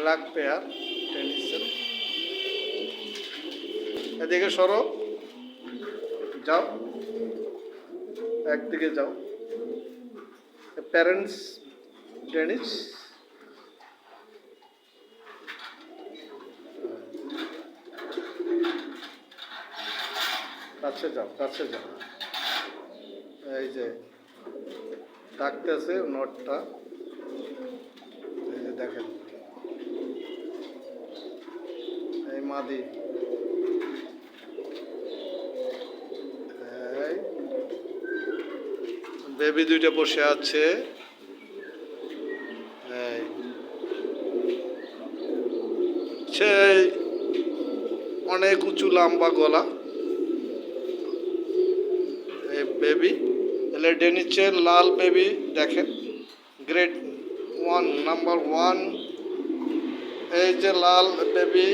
Black pair টেনিসের। এদিকে সরো, যাও, একদিকে যাও। Parents tennis. কাছে যাও, কাছে যাও। এই যে ডাকতেছে নটটা, এই যে দেখেন, এই মাদি। এই বেবি দুইটা বসে আছে। এই সেই অনেক উঁচু লম্বা গলা। এই বেবি এলে নিচে লাল বেবি দেখেন, গ্রেড 1, নাম্বার 1। এই যে লাল বেবি,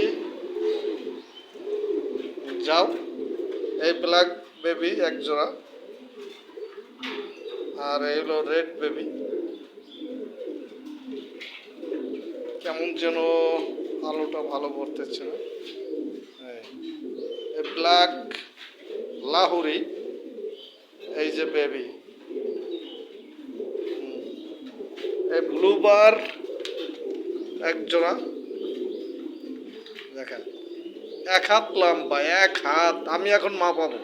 যাও। এই ব্ল্যাক বেবি এক জোড়া, আর এই হলো রেড বেবি। কেমন যেন আলোটা ভালো পড়তেছে না। এই ব্ল্যাক লাহুরি, এই যে বেবি। এই ব্লু বার এক জোড়া দেখেন, 1 হাত লম্বা, 1 হাত। আমি এখন মাপাবো।